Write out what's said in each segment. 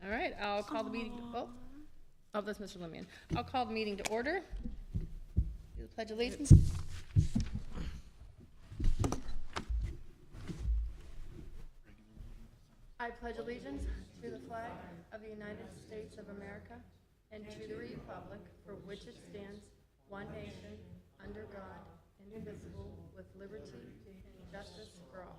All right, I'll call the meeting, that's Mr. Lemian. I'll call the meeting to order. Do the Pledge of Allegiance. I pledge allegiance to the flag of the United States of America and to the republic for which it stands, one nation, under God, indivisible, with liberty and justice for all.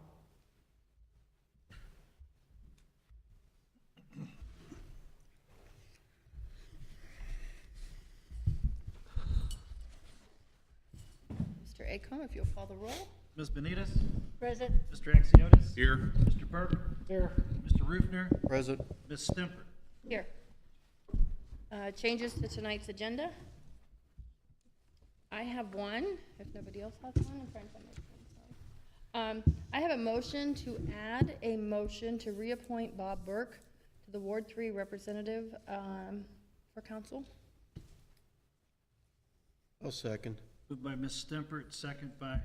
Mr. Acomb, if you'll call the roll. Ms. Benitez? Present. Mr. Axiotis? Here. Mr. Burke? Here. Mr. Rufner? Present. Ms. Stemper? Here. Changes to tonight's agenda. I have one, if nobody else has one. I'm trying to find my phone, sorry. I have a motion to add a motion to reappoint Bob Burke to the Ward 3 representative for council. I'll second. Moved by Ms. Stemper, second by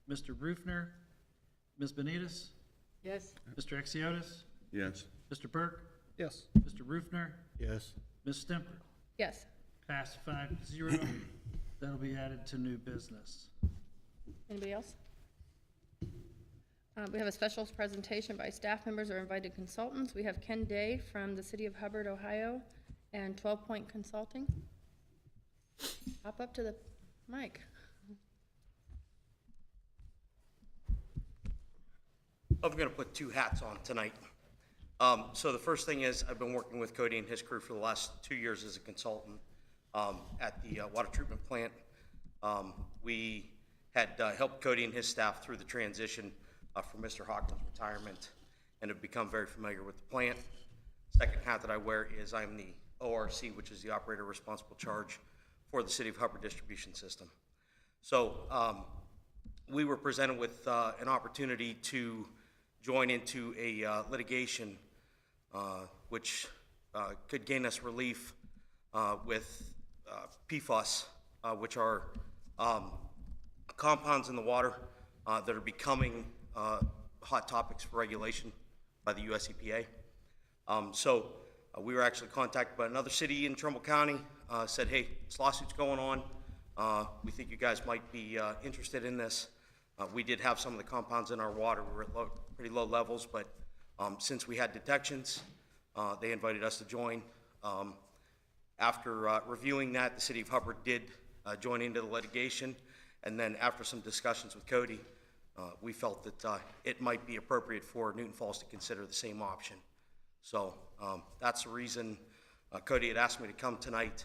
Mr. Rufner. Ms. Benitez? Yes. Mr. Axiotis? Yes. Mr. Burke? Yes. Mr. Rufner? Yes. Ms. Stemper? Yes. Passed 5-0. That'll be added to new business. Anybody else? We have a special presentation by staff members or invited consultants. We have Ken Day from the City of Hubbard, Ohio, and 12 Point Consulting. Hop up to the mic. I'm going to put two hats on tonight. So the first thing is I've been working with Cody and his crew for the last 2 years as a consultant at the water treatment plant. We had helped Cody and his staff through the transition from Mr. Hawkins' retirement and have become very familiar with the plant. Second hat that I wear is I'm the ORC, which is the operator responsible charge for the City of Hubbard distribution system. So we were presented with an opportunity to join into a litigation which could gain us relief with PFAS, which are compounds in the water that are becoming hot topics for regulation by the US EPA. So we were actually contacted by another city in Trumbull County, said, hey, this lawsuit's going on. We think you guys might be interested in this. We did have some of the compounds in our water. We were at pretty low levels, but since we had detections, they invited us to join. After reviewing that, the City of Hubbard did join into the litigation, and then after some discussions with Cody, we felt that it might be appropriate for Newton Falls to consider the same option. So that's the reason Cody had asked me to come tonight.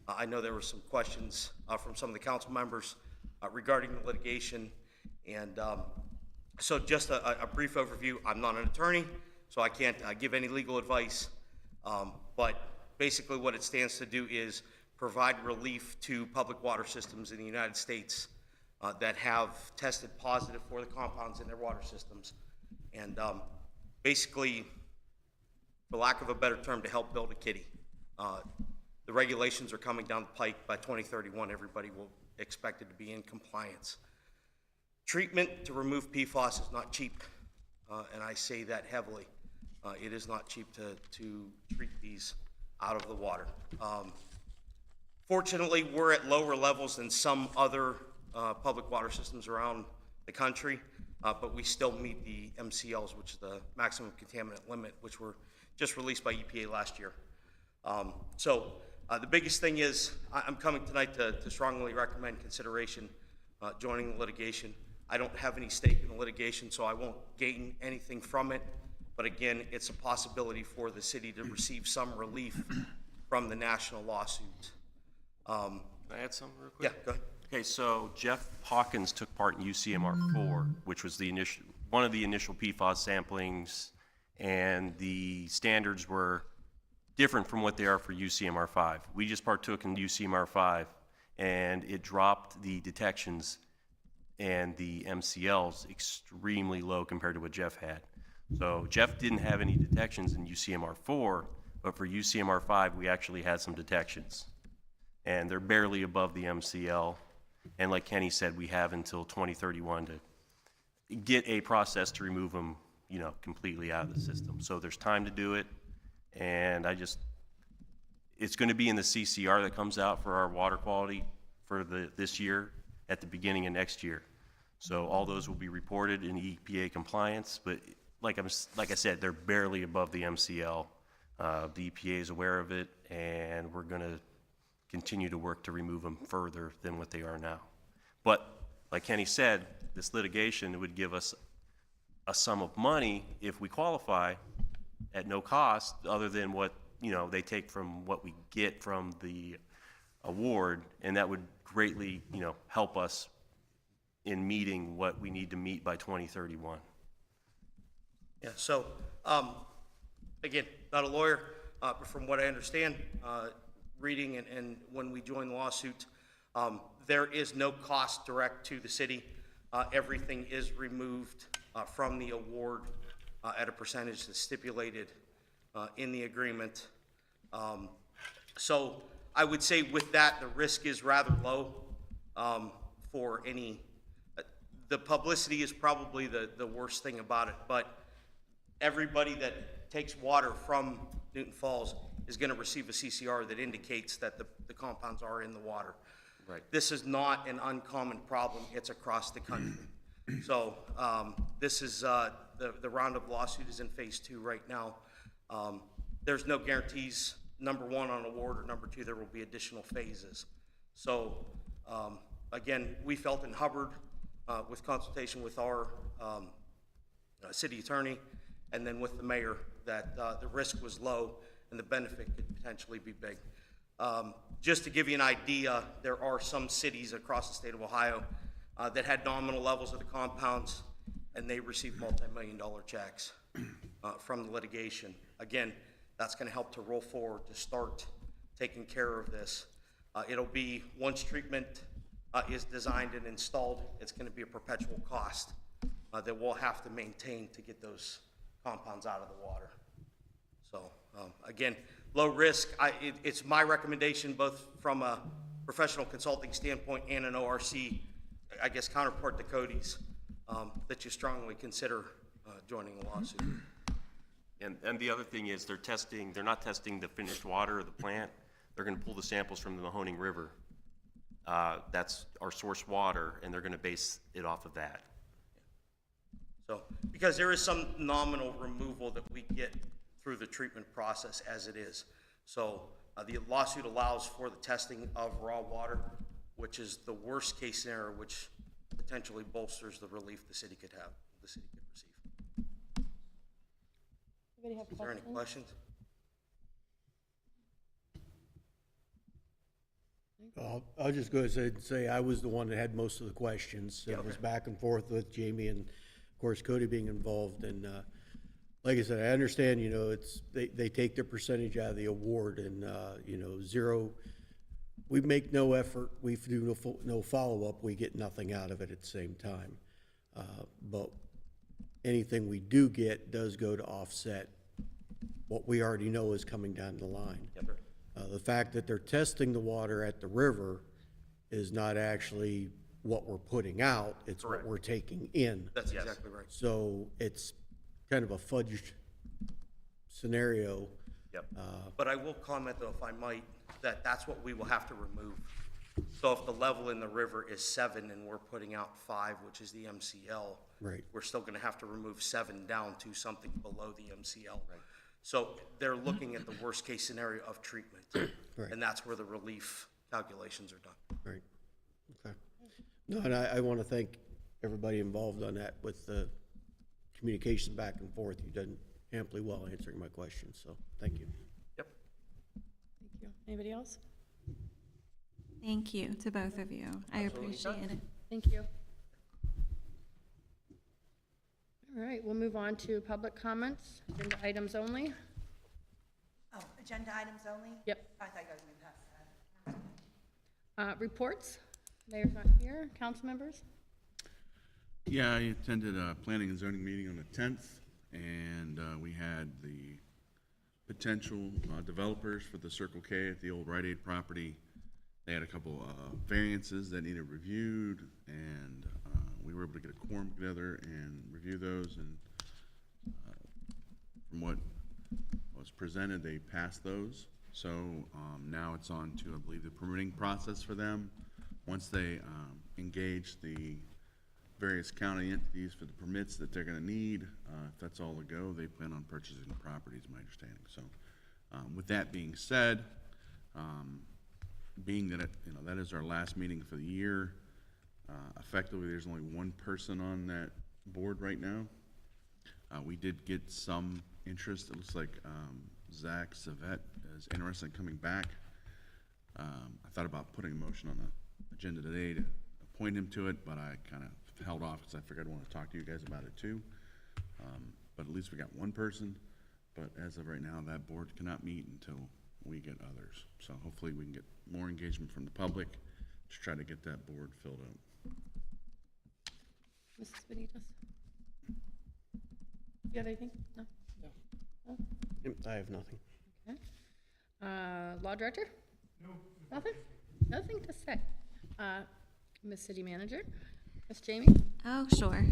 I know there were some questions from some of the council members regarding the litigation, and so just a brief overview. I'm not an attorney, so I can't give any legal advice, but basically what it stands to do is provide relief to public water systems in the United States that have tested positive for the compounds in their water systems, and basically, for lack of a better term, to help build a kitty. The regulations are coming down the pike. By 2031, everybody will expect it to be in compliance. Treatment to remove PFAS is not cheap, and I say that heavily. It is not cheap to treat these out of the water. Fortunately, we're at lower levels than some other public water systems around the country, but we still meet the MCLs, which is the maximum contaminant limit, which were just released by EPA last year. So the biggest thing is I'm coming tonight to strongly recommend consideration joining the litigation. I don't have any stake in the litigation, so I won't gain anything from it. But again, it's a possibility for the city to receive some relief from the national lawsuit. Can I add something real quick? Yeah, go ahead. Okay, so Jeff Hawkins took part in UCMR 4, which was one of the initial PFAS samplings, and the standards were different from what they are for UCMR 5. We just partook in UCMR 5, and it dropped the detections and the MCLs extremely low compared to what Jeff had. So Jeff didn't have any detections in UCMR 4, but for UCMR 5, we actually had some detections. And they're barely above the MCL. And like Kenny said, we have until 2031 to get a process to remove them, completely out of the system. So there's time to do it. And it's going to be in the CCR that comes out for our water quality for this year at the beginning of next year. So all those will be reported in EPA compliance, but like I said, they're barely above the MCL. The EPA is aware of it, and we're going to continue to work to remove them further than what they are now. But like Kenny said, this litigation would give us a sum of money if we qualify at no cost, other than what they take from what we get from the award, and that would greatly help us in meeting what we need to meet by 2031. Yeah, so, again, not a lawyer, but from what I understand, reading and when we joined the lawsuit, there is no cost direct to the city. Everything is removed from the award at a percentage that's stipulated in the agreement. So I would say with that, the risk is rather low for any. The publicity is probably the worst thing about it, but everybody that takes water from Newton Falls is going to receive a CCR that indicates that the compounds are in the water. Right. This is not an uncommon problem. It's across the country. So this is the round of lawsuit is in phase 2 right now. There's no guarantees, number one, on award, or number two, there will be additional phases. So again, we felt in Hubbard, with consultation with our city attorney and then with the mayor, that the risk was low and the benefit could potentially be big. Just to give you an idea, there are some cities across the state of Ohio that had nominal levels of the compounds, and they received multi-million-dollar checks from the litigation. Again, that's going to help to roll forward to start taking care of this. It'll be, once treatment is designed and installed, it's going to be a perpetual cost that we'll have to maintain to get those compounds out of the water. So again, low risk. It's my recommendation, both from a professional consulting standpoint and an ORC, I guess, counterpart to Cody's, that you strongly consider joining the lawsuit. And the other thing is they're not testing the finished water of the plant. They're going to pull the samples from the Mahoning River. That's our source water, and they're going to base it off of that. So, because there is some nominal removal that we get through the treatment process as it is. So the lawsuit allows for the testing of raw water, which is the worst case scenario, which potentially bolsters the relief the city could receive. Anybody have Is there any questions? I was just going to say I was the one that had most of the questions. It was back and forth with Jamie and, of course, Cody being involved. And like I said, I understand, they take their percentage out of the award and, zero. We make no effort. We do no follow-up. We get nothing out of it at the same time. But anything we do get does go to offset what we already know is coming down the line. Yep, sir. The fact that they're testing the water at the river is not actually what we're putting out, it's Correct. what we're taking in. That's Yes. exactly right. So it's kind of a fudged scenario. Yep. But I will comment, though, if I might, that that's what we will have to remove. So if the level in the river is 7 and we're putting out 5, which is the MCL, Right. we're still going to have to remove 7 down to something below the MCL. Right. So they're looking at the worst case scenario of treatment, Right. and that's where the relief calculations are done. Right, okay. No, and I want to thank everybody involved on that with the communication back and forth. You've done amply well answering my questions, so thank you. Yep. Thank you. Anybody else? Thank you to both of you. I appreciate it. Thank you. All right, we'll move on to public comments, agenda items only. Oh, agenda items only? Yep. I thought you guys were gonna pass that. Reports, mayor's not here, council members? Yeah, I attended a planning and zoning meeting on the 10th, and we had the potential developers for the Circle K at the old Rite Aid property. They had a couple variances that needed reviewed, and we were able to get a quorum together and review those. And from what was presented, they passed those. So now it's on to, I believe, the permitting process for them. Once they engage the various county entities for the permits that they're gonna need, if that's all a go, they plan on purchasing the property, is my understanding. So with that being said, being that that is our last meeting for the year, effectively, there's only one person on that board right now. We did get some interest. It looks like Zach Savet is interested in coming back. I thought about putting a motion on the agenda today to appoint him to it, but I kind of held off because I figured I'd want to talk to you guys about it too. But at least we got one person. But as of right now, that board cannot meet until we get others. So hopefully we can get more engagement from the public to try to get that board filled up. Mrs. Benitez? You have anything? No? No? Yep, I have nothing. Okay. Law Director? No. Nothing? Nothing to say. Ms. City Manager? Ms. Jamie? Oh, sure.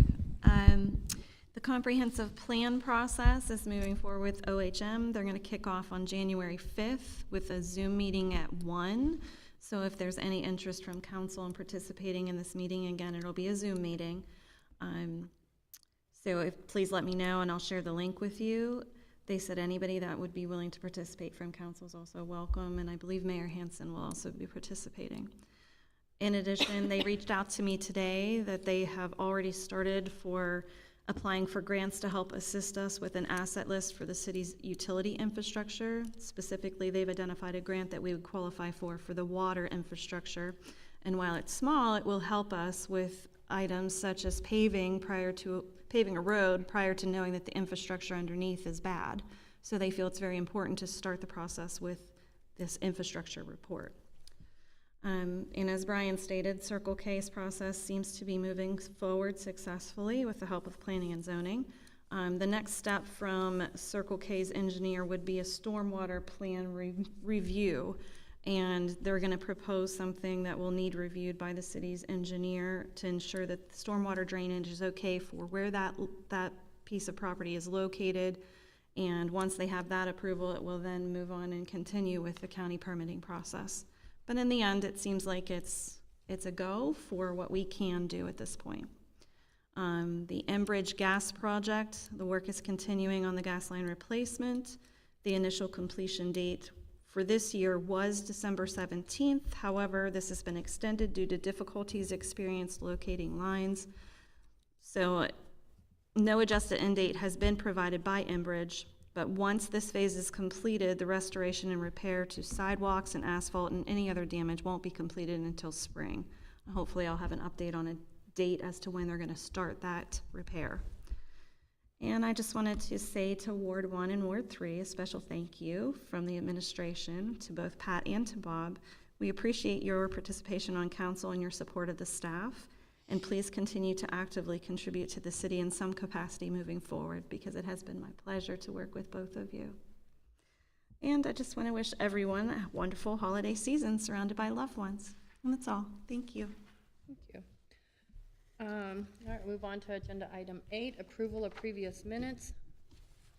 The comprehensive plan process is moving forward with OHM. They're going to kick off on January 5th with a Zoom meeting at 1. So if there's any interest from council in participating in this meeting, again, it'll be a Zoom meeting. So please let me know and I'll share the link with you. They said anybody that would be willing to participate from council is also welcome, and I believe Mayor Hansen will also be participating. In addition, they reached out to me today that they have already started for applying for grants to help assist us with an asset list for the city's utility infrastructure. Specifically, they've identified a grant that we would qualify for the water infrastructure. And while it's small, it will help us with items such as paving a road prior to knowing that the infrastructure underneath is bad. So they feel it's very important to start the process with this infrastructure report. And as Brian stated, Circle K's process seems to be moving forward successfully with the help of planning and zoning. The next step from Circle K's engineer would be a stormwater plan review. And they're going to propose something that will need reviewed by the city's engineer to ensure that the stormwater drainage is okay for where that piece of property is located. And once they have that approval, it will then move on and continue with the county permitting process. But in the end, it seems like it's a go for what we can do at this point. The Enbridge gas project, the work is continuing on the gas line replacement. The initial completion date for this year was December 17th. However, this has been extended due to difficulties experienced locating lines. So no adjusted end date has been provided by Enbridge, but once this phase is completed, the restoration and repair to sidewalks and asphalt and any other damage won't be completed until spring. Hopefully I'll have an update on a date as to when they're going to start that repair. And I just wanted to say to Ward 1 and Ward 3, a special thank you from the administration to both Pat and to Bob. We appreciate your participation on council and your support of the staff. And please continue to actively contribute to the city in some capacity moving forward, because it has been my pleasure to work with both of you. And I just want to wish everyone a wonderful holiday season surrounded by loved ones. And that's all. Thank you. Thank you. All right, move on to agenda item 8, approval of previous minutes.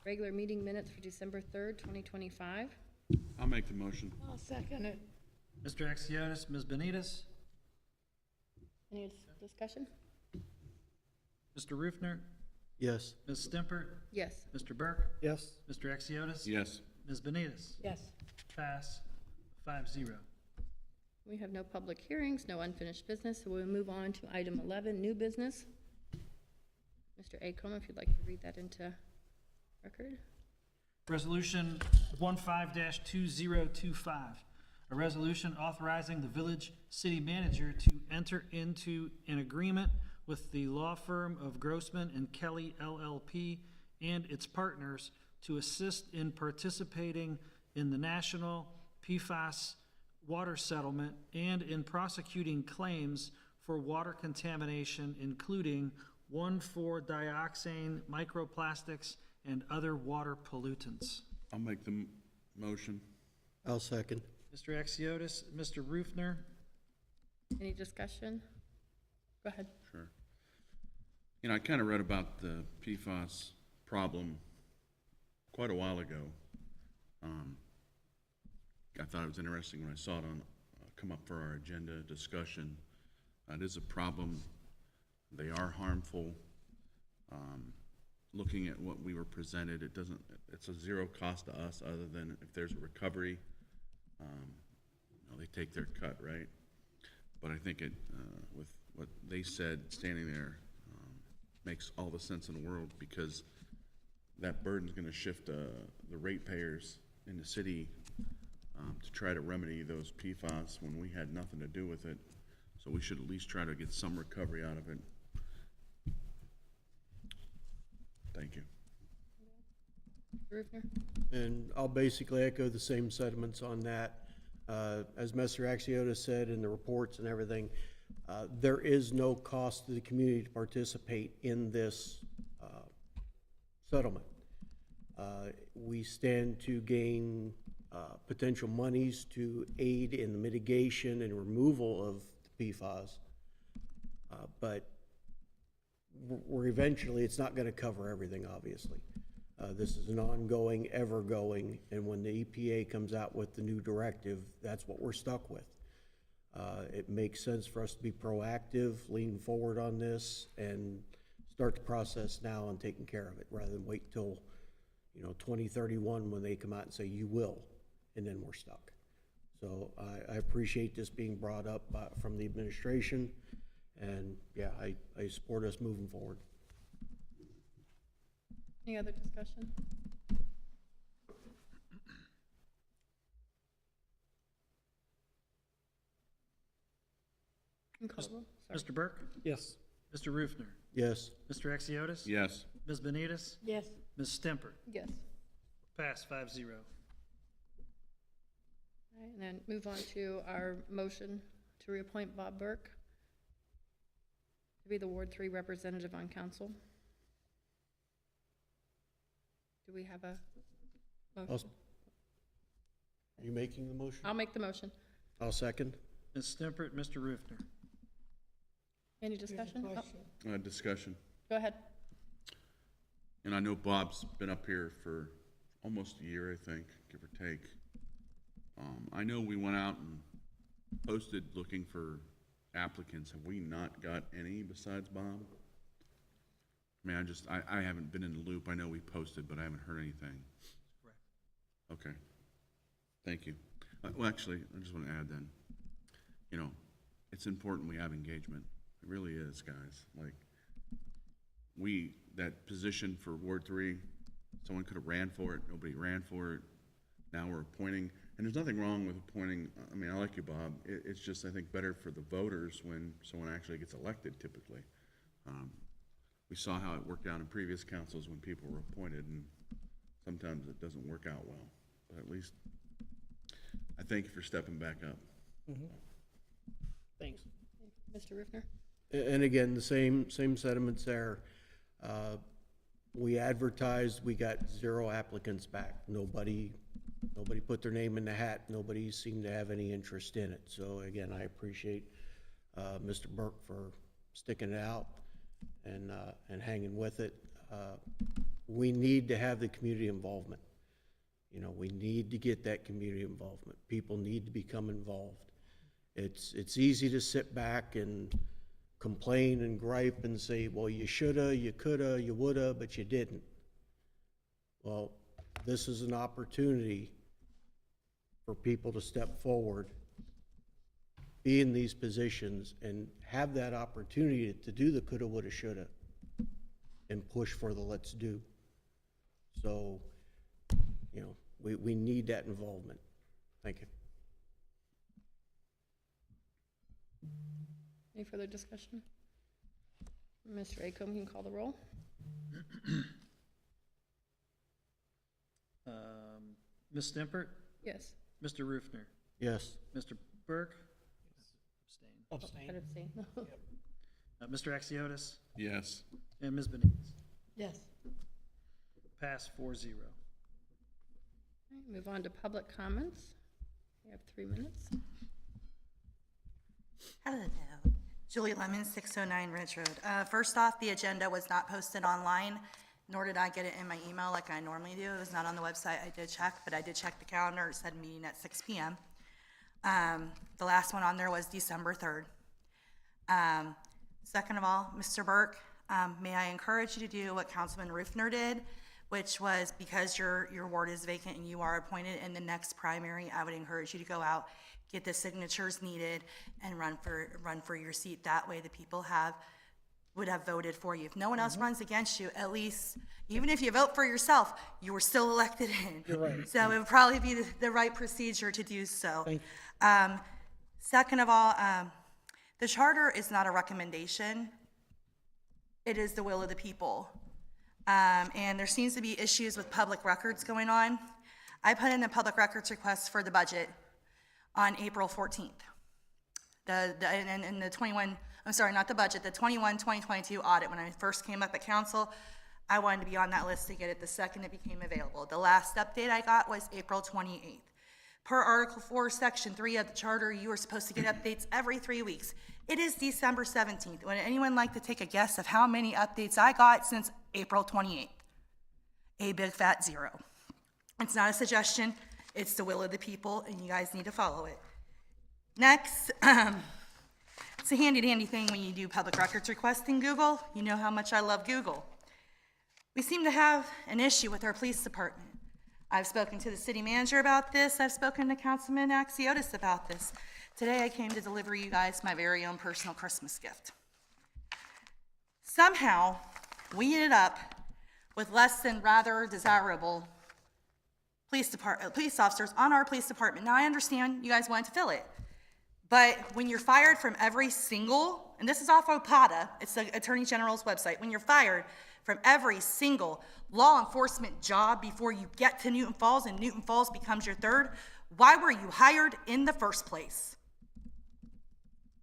Regular meeting minutes for December 3rd, 2025. I'll make the motion. I'll second it. Mr. Axiotis, Ms. Benitez, Any discussion? Mr. Rufner, Yes. Ms. Stimpert, Yes. Mr. Burke, Yes. Mr. Axiotis. Yes. Ms. Benitez. Yes. Pass 5-0. We have no public hearings, no unfinished business, so we'll move on to item 11, new business. Mr. Acom, if you'd like to read that into record. Resolution 15-2025, a resolution authorizing the village city manager to enter into an agreement with the law firm of Grossman and Kelly LLP and its partners to assist in participating in the national PFAS water settlement and in prosecuting claims for water contamination, including 1,4-dioxane, microplastics, and other water pollutants. I'll make the motion. I'll second. Mr. Axiotis, Mr. Rufner, Any discussion? Go ahead. Sure. I kind of read about the PFAS problem quite a while ago. I thought it was interesting when I saw it on, come up for our agenda discussion. It is a problem. They are harmful. Looking at what we were presented, it's a zero cost to us other than if there's a recovery, they take their cut, right? But I think with what they said, standing there, makes all the sense in the world, because that burden's gonna shift the ratepayers in the city to try to remedy those PFAS when we had nothing to do with it. So we should at least try to get some recovery out of it. Thank you. Rufner? And I'll basically echo the same sentiments on that. As Mr. Axiotis said in the reports and everything, there is no cost to the community to participate in this settlement. We stand to gain potential monies to aid in the mitigation and removal of the PFAS, but we're eventually, it's not going to cover everything, obviously. This is an ongoing, ever-going, and when the EPA comes out with the new directive, that's what we're stuck with. It makes sense for us to be proactive, lean forward on this, and start the process now on taking care of it, rather than wait till, 2031 when they come out and say, you will, and then we're stuck. So I appreciate this being brought up from the administration, and yeah, I support us moving forward. Any other discussion? Can you call the roll? Sorry. Mr. Burke? Yes. Mr. Rufner? Yes. Mr. Axiotis? Yes. Ms. Benitez? Yes. Ms. Stemper? Yes. Pass 5-0. All right, and then move on to our motion to reappoint Bob Burke to be the Ward 3 representative on council. Do we have a motion? Are you making the motion? I'll make the motion. I'll second. Ms. Stemper, Mr. Rufner? Any discussion? Oh, Discussion. go ahead. And I know Bob's been up here for almost a year, I think, give or take. I know we went out and posted looking for applicants. Have we not got any besides Bob? I mean, I haven't been in the loop. I know we posted, but I haven't heard anything. Correct. Okay. Thank you. Well, actually, I just want to add then, it's important we have engagement. It really is, guys. Like, that position for Ward 3, someone could have ran for it. Nobody ran for it. Now we're appointing, and there's nothing wrong with appointing. I mean, I like you, Bob. It's just, I think, better for the voters when someone actually gets elected, typically. We saw how it worked out in previous councils when people were appointed, and sometimes it doesn't work out well. But at least, I thank you for stepping back up. Thanks. Mr. Rufner? And again, the same sentiments there. We advertised, we got 0 applicants back. Nobody put their name in the hat. Nobody seemed to have any interest in it. So again, I appreciate Mr. Burke for sticking it out and hanging with it. We need to have the community involvement. We need to get that community involvement. People need to become involved. It's easy to sit back and complain and gripe and say, well, you shoulda, you coulda, you woulda, but you didn't. Well, this is an opportunity for people to step forward, be in these positions, and have that opportunity to do the coulda, woulda, shoulda, and push for the let's do. So, we need that involvement. Thank you. Any further discussion? Mr. Acomb, you can call the roll. Ms. Stemper? Yes. Mr. Rufner? Yes. Mr. Burke? Abstain. I'd abstain. Mr. Axiotis? Yes. And Ms. Benitez? Yes. Pass 4-0. Move on to public comments. We have 3 minutes. Hello. Julie Lemon, 609 Ridge Road. First off, the agenda was not posted online. nor did I get it in my email like I normally do. It was not on the website. I did check, but I did check the calendar. It said meeting at 6 p.m. The last one on there was December 3rd. Second of all, Mr. Burke, may I encourage you to do what Councilman Rufner did, which was because your ward is vacant and you are appointed in the next primary, I would encourage you to go out, get the signatures needed, and run for your seat. That way the people would have voted for you. If no one else runs against you, at least, even if you vote for yourself, you were still elected in. You're right. So it would probably be the right procedure to do so. Thank Second of all, the charter is not a recommendation. It is the will of the people. And there seems to be issues with public records going on. I put in the public records request for the budget on April 14th. And the 21, I'm sorry, not the budget, the 2022 audit, when I first came up at council, I wanted to be on that list to get it the second it became available. The last update I got was April 28th. Per Article 4, Section 3 of the Charter, you are supposed to get updates every 3 weeks. It is December 17th. Would anyone like to take a guess of how many updates I got since April 28th? A big fat 0. It's not a suggestion, it's the will of the people, and you guys need to follow it. Next, it's a handy-dandy thing when you do public records requests in Google. You know how much I love Google. We seem to have an issue with our police department. I've spoken to the city manager about this. I've spoken to Councilman Axiotis about this. Today I came to deliver you guys my very own personal Christmas gift. Somehow, we ended up with less than rather desirable police officers on our police department. Now I understand you guys wanted to fill it, but when you're fired from every single, and this is off of PATA, it's the Attorney General's website, when you're fired from every single law enforcement job before you get to Newton Falls and Newton Falls becomes your third, why were you hired in the first place?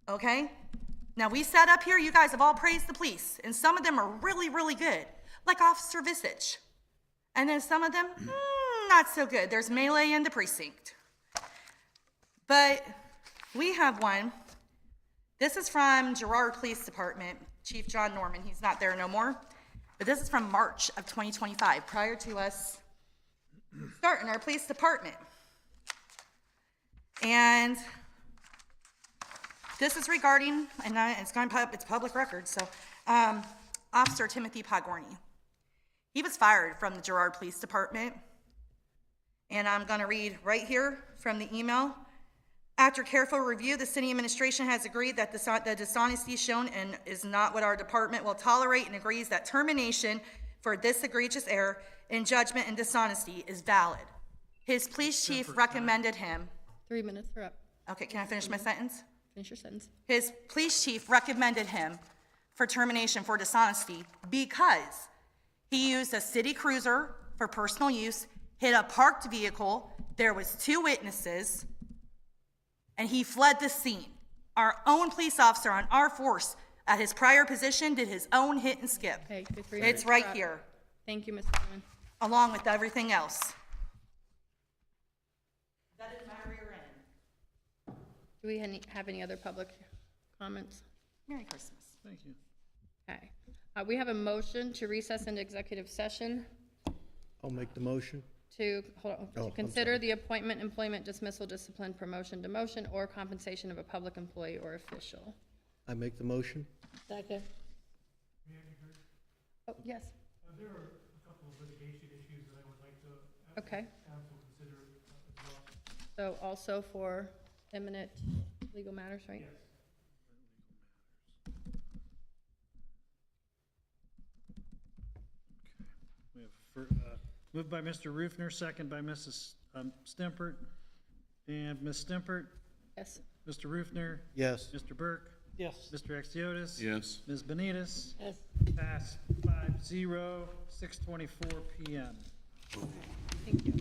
Okay? Now we sat up here, you guys have all praised the police, and some of them are really, really good, like Officer Visage. And then some of them, not so good. There's melee in the precinct. But we have one. This is from Girard Police Department, Chief John Norman. He's not there no more. But this is from March of 2025, prior to us starting our police department. And this is regarding, and it's public record, so Officer Timothy Pagorni. He was fired from the Girard Police Department. And I'm gonna read right here from the email. After careful review, the city administration has agreed that the dishonesty shown is not what our department will tolerate, and agrees that termination for this egregious error in judgment and dishonesty is valid. His police chief recommended him. 3 minutes are up. Okay, can I finish my sentence? Finish your sentence. His police chief recommended him for termination for dishonesty because he used a city cruiser for personal use, hit a parked vehicle, there was 2 witnesses, and he fled the scene. Our own police officer on our force at his prior position did his own hit and skip. Okay, your 3 It's minutes are right up. here, Thank you, Ms. Freeman. along with everything else. That is my rear end. Do we have any other public comments? Merry Christmas. Thank you. Okay. We have a motion to recess into executive session I'll make the motion. to Oh, I'm consider sorry. the appointment, employment, dismissal, discipline, promotion, demotion, or compensation of a public employee or official. I make the motion. Second. Oh, yes. There are a couple of litigation issues that I would like to Okay. council consider as well. So also for imminent legal matters, right? Yes. We have moved by Mr. Rufner, second by Mrs. Stempert. And Ms. Stempert, Yes. Mr. Rufner, Yes. Mr. Burke, Yes. Mr. Axiotis. Yes. Ms. Benitez. Yes. Pass 5-0, 6:24 PM. Thank you.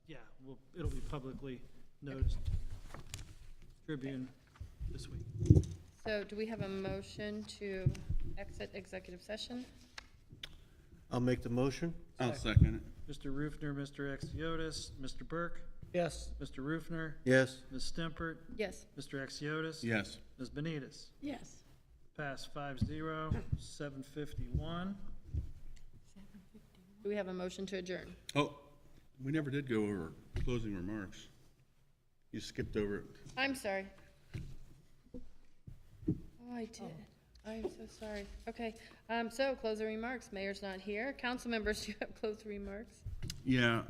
yeah, it'll be publicly noticed. Tribune this week. So do we have a motion to exit executive session? I'll make the motion. I'll second it. Mr. Rufner, Mr. Exiotis, Mr. Burke, Yes. Mr. Rufner, Yes. Ms. Stempert, Yes. Mr. Exiotis. Yes. Ms. Benitez. Yes. Pass 5-0, 7:51. Do we have a motion to adjourn? Oh, we never did go over closing remarks. You skipped over it. I'm sorry. Oh, I did. I'm so sorry. Okay, so closing remarks. Mayor's not here. Council members, do you have closing remarks? Yeah,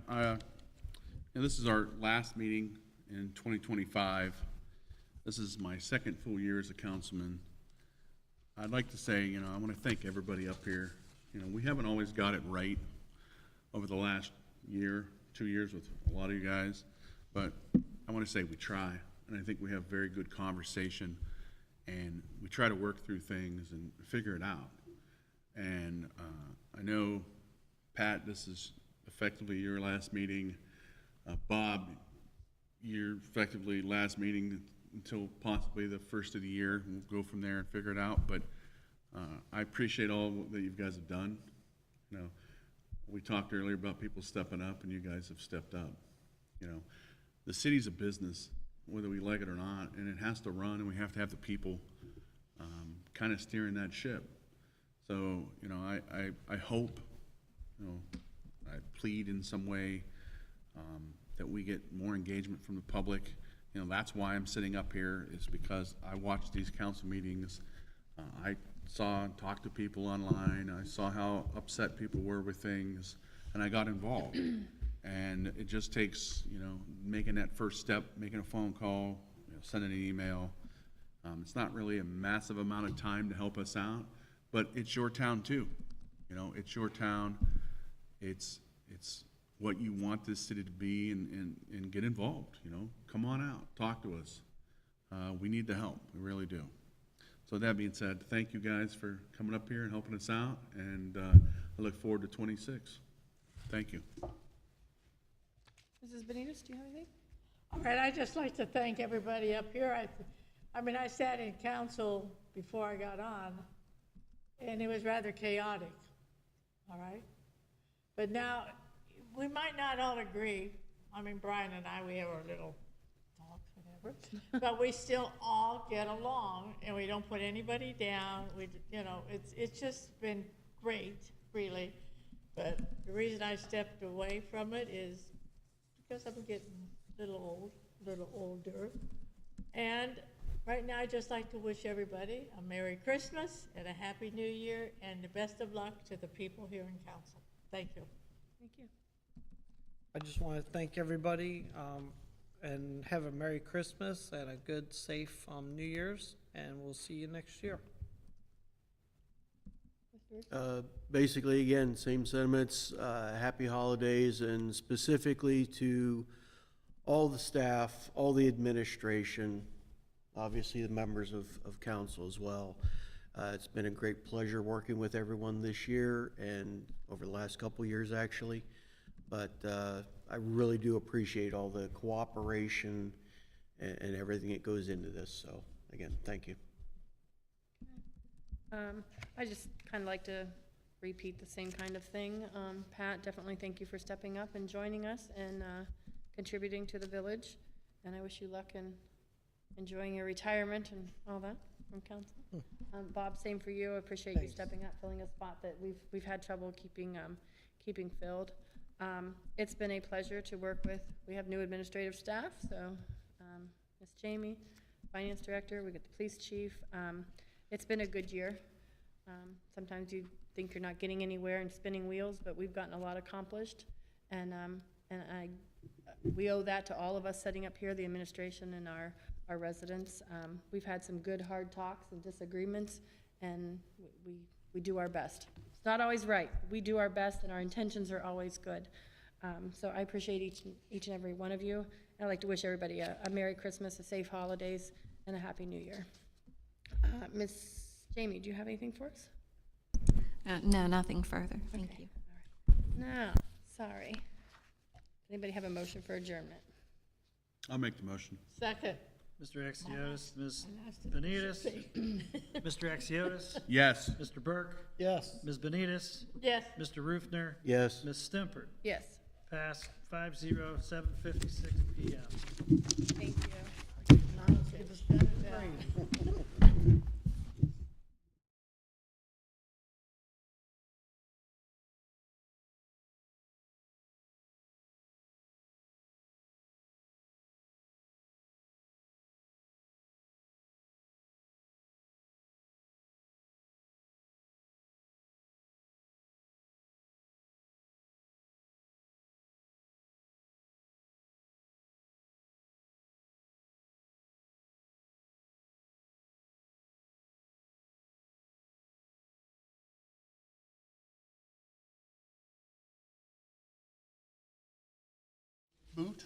and this is our last meeting in 2025. This is my second full year as a councilman. I'd like to say, I want to thank everybody up here. We haven't always got it right over the last year, 2 years with a lot of you guys, but I want to say we try, and I think we have very good conversation, and we try to work through things and figure it out. And I know, Pat, this is effectively your last meeting. Bob, your effectively last meeting until possibly the first of the year. We'll go from there and figure it out, but I appreciate all that you guys have done. We talked earlier about people stepping up, and you guys have stepped up. The city's a business, whether we like it or not, and it has to run, and we have to have the people kind of steering that ship. So, I hope, I plead in some way that we get more engagement from the public. That's why I'm sitting up here, is because I watch these council meetings. I saw and talked to people online. I saw how upset people were with things, and I got involved. And it just takes, making that first step, making a phone call, sending an email. It's not really a massive amount of time to help us out, but it's your town too. It's your town. It's what you want this city to be, and get involved. Come on out, talk to us. We need the help, we really do. So that being said, thank you guys for coming up here and helping us out, and I look forward to 26. Thank you. Mrs. Benitez, do you have anything? All right, I'd just like to thank everybody up here. I sat in council before I got on, and it was rather chaotic, all right? But now, we might not all agree. Brian and I, we have our little talks, whatever, but we still all get along, and we don't put anybody down. It's just been great, really. But the reason I stepped away from it is because I'm getting a little older. And right now, I'd just like to wish everybody a Merry Christmas and a Happy New Year, and the best of luck to the people here in council. Thank you. Thank you. I just want to thank everybody, and have a Merry Christmas and a good, safe New Year's, and we'll see you next year. Basically, again, same sentiments, happy holidays, and specifically to all the staff, all the administration, obviously the members of council as well. It's been a great pleasure working with everyone this year and over the last couple of years, actually. But I really do appreciate all the cooperation and everything that goes into this. So, again, thank you. I just kind of like to repeat the same kind of thing. Pat, definitely thank you for stepping up and joining us and contributing to the village. And I wish you luck in enjoying your retirement and all that from council. Bob, same for you. I appreciate you stepping up, filling a spot that we've had trouble keeping filled. It's been a pleasure to work with. We have new administrative staff, so Miss Jamie, Finance Director, we get the Police Chief. It's been a good year. Sometimes you think you're not getting anywhere and spinning wheels, but we've gotten a lot accomplished, and we owe that to all of us sitting up here, the administration and our residents. We've had some good hard talks and disagreements, and we do our best. It's not always right. We do our best, and our intentions are always good. So I appreciate each and every one of you. I'd like to wish everybody a Merry Christmas, a safe holidays, and a Happy New Year. Miss Jamie, do you have anything for us? No, nothing further. Thank you. Now, sorry. Anybody have a motion for adjournment? I'll make the motion. Second. Mr. Axiotis, Ms. Benitez, Mr. Axiotis, Yes. Mr. Burke, Yes. Ms. Benitez, Yes. Mr. Rufner, Yes. Ms. Stempert. Yes, Pass 5-0, 7:56 PM. thank you. Boot?